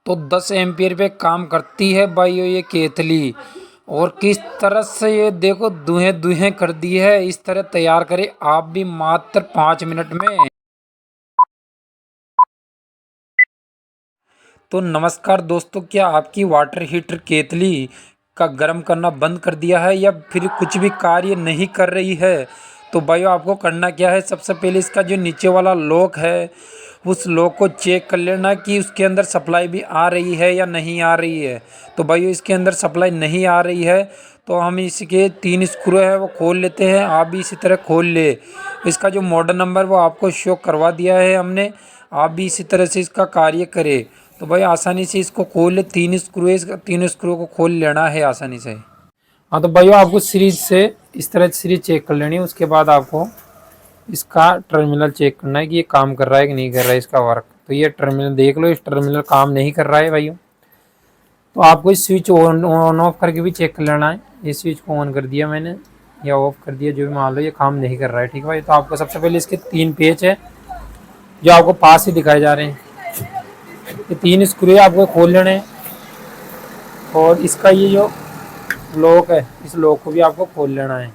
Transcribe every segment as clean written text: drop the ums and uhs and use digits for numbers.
तो 10 एम्पियर पे काम करती है भाइयों ये केतली। और किस तरह से ये देखो दुहें दुहें कर दी है। इस तरह तैयार करें आप भी मात्र 5 मिनट में। तो नमस्कार दोस्तों, क्या आपकी वाटर हीटर केतली का गर्म करना बंद कर दिया है या फिर कुछ भी कार्य नहीं कर रही है? तो भाइयों आपको करना क्या है, सबसे पहले इसका जो नीचे वाला लॉक है उस लॉक को चेक कर लेना कि उसके अंदर सप्लाई भी आ रही है या नहीं आ रही है। तो भाइयों इसके अंदर सप्लाई नहीं आ रही है तो हम इसके 3 स्क्रू है वो खोल लेते हैं। आप भी इसी तरह खोल ले। इसका जो मॉडल नंबर वो आपको शो करवा दिया है हमने, आप भी इसी तरह से इसका कार्य करें। तो भाई आसानी से इसको खोल ले, 3 स्क्रू है, इसका 3 स्क्रू को खोल लेना है आसानी से। हाँ तो भाइयों आपको सीरीज से इस तरह सीरीज चेक कर लेनी है। उसके बाद आपको इसका टर्मिनल चेक करना है कि ये काम कर रहा है कि नहीं कर रहा है इसका वर्क। तो ये टर्मिनल देख लो, इस टर्मिनल काम नहीं कर रहा है भाइयों। तो आपको इस स्विच ऑन ऑफ करके भी चेक कर लेना है। ये स्विच को ऑन कर दिया मैंने या ऑफ कर दिया, जो भी मान लो ये काम नहीं कर रहा है, ठीक है भाई। तो आपको सबसे पहले इसके 3 पेच है जो आपको पास ही दिखाए जा रहे हैं। ये 3 स्क्रू आपको खोल लेने हैं और इसका ये जो लॉक है इस लॉक को भी आपको खोल लेना है।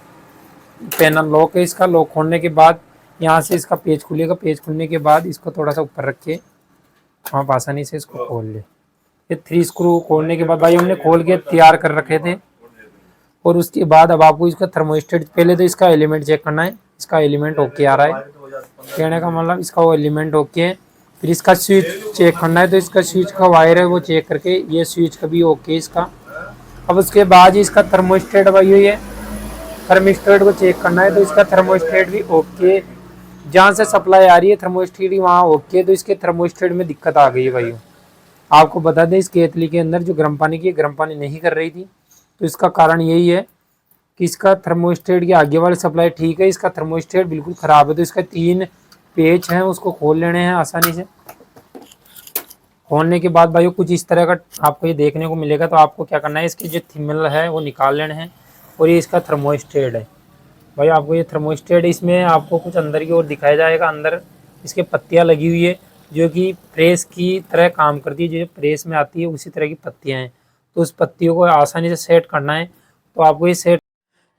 पैनल लॉक है, इसका लॉक खोलने के बाद यहाँ से इसका पेज खुलेगा। पेज खुलने के बाद इसको थोड़ा सा ऊपर रख के आप आसानी से इसको खोल ले। ये 3 स्क्रू खोलने के बाद भाई हमने खोल के तैयार कर रखे थे। और उसके बाद अब आपको इसका थर्मोस्टेट, पहले तो इसका एलिमेंट चेक करना है। इसका एलिमेंट ओके आ रहा है, कहने का मतलब इसका वो एलिमेंट ओके है। फिर इसका स्विच चेक करना है, तो इसका स्विच का वायर है वो चेक करके ये स्विच का भी ओके इसका। अब उसके बाद इसका थर्मोस्टेट भाई ये थर्मोस्टेट को चेक करना है। तो इसका थर्मोस्टेट भी ओके, जहाँ से सप्लाई आ रही है थर्मोस्टेट वहाँ ओके। तो इसके थर्मोस्टेट में दिक्कत आ गई है भाई। आपको बता दें इस केतली के अंदर जो गर्म पानी की गर्म पानी नहीं कर रही थी, तो इसका कारण यही है कि इसका थर्मोस्टेट की आगे वाली सप्लाई ठीक है, इसका थर्मोस्टेट बिल्कुल ख़राब है। तो इसका 3 पेच हैं उसको खोल लेने हैं आसानी से। खोलने के बाद भाई कुछ इस तरह का आपको ये देखने को मिलेगा। तो आपको क्या करना है, इसकी जो थिमल है वो निकाल लेने हैं। और ये इसका थर्मोस्टेट है भाई। आपको ये थर्मोस्टेट इसमें आपको कुछ अंदर की ओर दिखाया जाएगा। अंदर इसके पत्तियाँ लगी हुई है जो कि प्रेस की तरह काम करती है। जो प्रेस में आती है उसी तरह की पत्तियाँ हैं। तो उस पत्तियों को आसानी से सेट करना है। तो आपको ये सेट,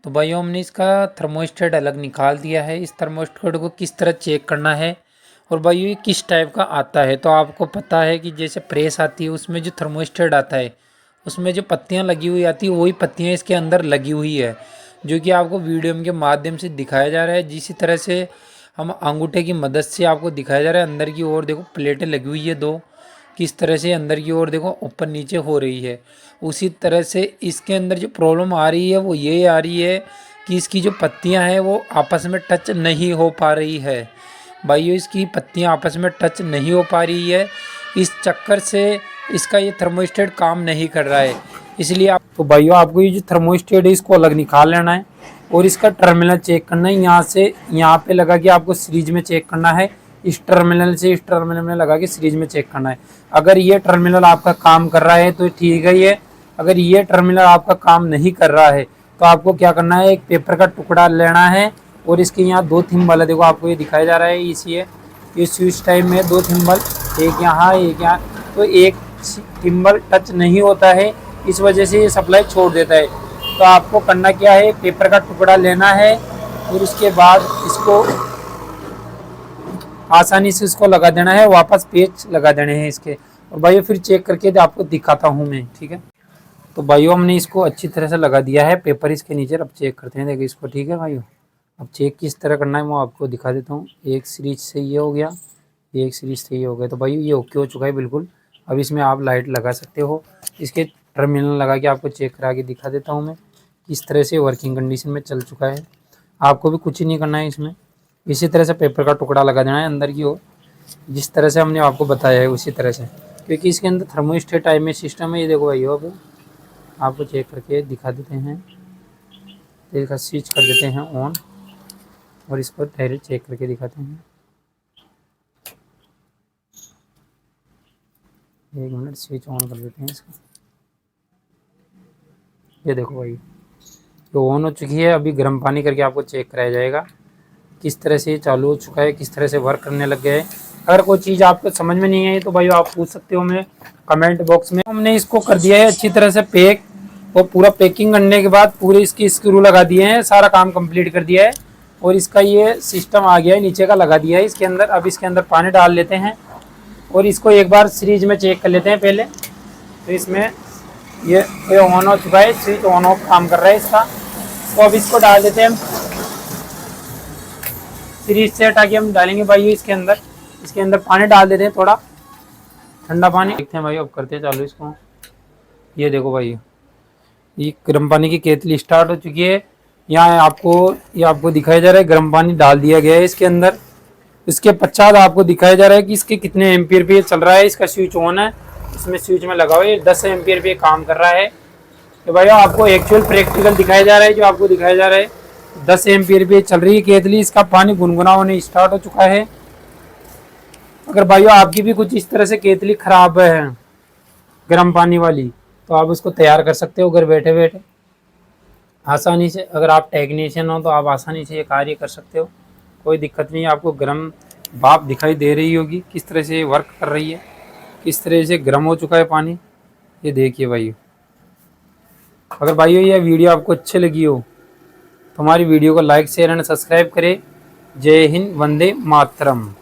तो भाइयों हमने इसका थर्मोस्टेट अलग निकाल दिया है। इस थर्मोस्टेट को किस तरह चेक करना है और भाइयों ये किस टाइप का आता है। तो आपको पता है कि जैसे प्रेस आती है उसमें जो थर्मोस्टेट आता है उसमें जो पत्तियां लगी हुई आती है वही पत्तियां इसके अंदर लगी हुई है, जो कि आपको वीडियो के माध्यम से दिखाया जा रहा है। जिस तरह से हम अंगूठे की मदद से आपको दिखाया जा रहा है। अंदर की ओर देखो प्लेटें लगी हुई है 2, किस तरह से अंदर की ओर देखो ऊपर नीचे हो रही है। उसी तरह से इसके अंदर जो प्रॉब्लम आ रही है वो ये आ रही है कि इसकी जो पत्तियां हैं वो आपस में टच नहीं हो पा रही है भाइयों। इसकी पत्तियां आपस में टच नहीं हो पा रही है, इस चक्कर से इसका ये थर्मोस्टेट काम नहीं कर रहा है। इसलिए आप, तो भाइयों आपको ये जो थर्मोस्टेट है इसको अलग निकाल लेना है और इसका टर्मिनल चेक करना है। यहाँ से यहाँ पे लगा के आपको सीरीज में चेक करना है। इस टर्मिनल से इस टर्मिनल में लगा के सीरीज में चेक करना है। अगर ये टर्मिनल आपका काम कर रहा है तो ठीक है ये। अगर ये टर्मिनल आपका काम नहीं कर रहा है तो आपको क्या करना है, एक पेपर का टुकड़ा लेना है और इसके यहाँ 2 थिम्बल है। देखो आपको ये दिखाया जा रहा है इसी है, ये स्विच टाइप में 2 थिम्बल, एक यहाँ एक यहाँ। तो एक थिम्बल टच नहीं होता है, इस वजह से ये सप्लाई छोड़ देता है। तो आपको करना क्या है, पेपर का टुकड़ा लेना है और उसके बाद इसको आसानी से इसको लगा देना है, वापस पेच लगा देने हैं इसके। और भाइयों फिर चेक करके आपको दिखाता हूँ मैं, ठीक है। तो भाइयों हमने इसको अच्छी तरह से लगा दिया है पेपर इसके नीचे। अब चेक करते हैं, देखिए इसको, ठीक है भाइयों। अब चेक किस तरह करना है वो आपको दिखा देता हूँ। एक सीरीज से ये हो गया, एक सीरीज से ये हो गया। तो भाइयों ये ओके हो चुका है बिल्कुल। अब इसमें आप लाइट लगा सकते हो। इसके टर्मिनल लगा के आपको चेक करा के दिखा देता हूँ मैं किस तरह से वर्किंग कंडीशन में चल चुका है। आपको भी कुछ ही नहीं करना है इसमें, इसी तरह से पेपर का टुकड़ा लगा देना है अंदर की ओर, जिस तरह से हमने आपको बताया है उसी तरह से। क्योंकि इसके अंदर थर्मोस्टेट टाइप में सिस्टम है। ये देखो भाइयों, अब आपको चेक करके दिखा देते हैं। तो इसका स्विच कर देते हैं ऑन और इसको डायरेक्ट चेक करके दिखाते हैं। 1 मिनट, स्विच ऑन कर देते हैं इसका। ये देखो भाई तो ऑन हो चुकी है। अभी गर्म पानी करके आपको चेक कराया जाएगा। किस तरह से ये चालू हो चुका है, किस तरह से वर्क करने लग गया है। अगर कोई चीज़ आपको समझ में नहीं आई तो भाई आप पूछ सकते हो मैं कमेंट बॉक्स में। हमने इसको कर दिया है अच्छी तरह से पैक, और पूरा पैकिंग करने के बाद पूरे इसकी स्क्रू लगा दिए हैं, सारा काम कंप्लीट कर दिया है। और इसका ये सिस्टम आ गया है, नीचे का लगा दिया है इसके अंदर। अब इसके अंदर पानी डाल लेते हैं और इसको एक बार सीरीज में चेक कर लेते हैं पहले। तो इसमें ये ऑन हो चुका है, स्विच ऑन ऑफ काम कर रहा है इसका। तो अब इसको डाल देते हैं हम सीरीज से हटा के हम डालेंगे भाई इसके अंदर पानी डाल देते हैं, थोड़ा ठंडा पानी। देखते हैं भाई, अब करते हैं चालू इसको। ये देखो भाई, ये गर्म पानी की केतली स्टार्ट हो चुकी है। यहाँ आपको दिखाया जा रहा है गर्म पानी डाल दिया गया है इसके अंदर। इसके पश्चात आपको दिखाया जा रहा है कि इसके कितने एम्पियर पे चल रहा है। इसका स्विच ऑन है, इसमें स्विच में लगा हुआ है, 10 एम्पियर पे काम कर रहा है। तो भाई आपको एक्चुअल प्रैक्टिकल दिखाया जा रहा है, जो आपको दिखाया जा रहा है 10 एम्पियर पे चल रही है केतली। इसका पानी गुनगुना होने स्टार्ट हो चुका है। अगर भाइयों आपकी भी कुछ इस तरह से केतली खराब है गर्म पानी वाली, तो आप उसको तैयार कर सकते हो घर बैठे बैठे आसानी से। अगर आप टेक्नीशियन हो तो आप आसानी से ये कार्य कर सकते हो, कोई दिक्कत नहीं है। आपको गर्म भाप दिखाई दे रही होगी किस तरह से वर्क कर रही है, किस तरह से गर्म हो चुका है पानी, ये देखिए भाई। अगर भाइयों यह वीडियो आपको अच्छी लगी हो तो हमारी वीडियो को लाइक शेयर एंड सब्सक्राइब करें। जय हिंद, वंदे मातरम।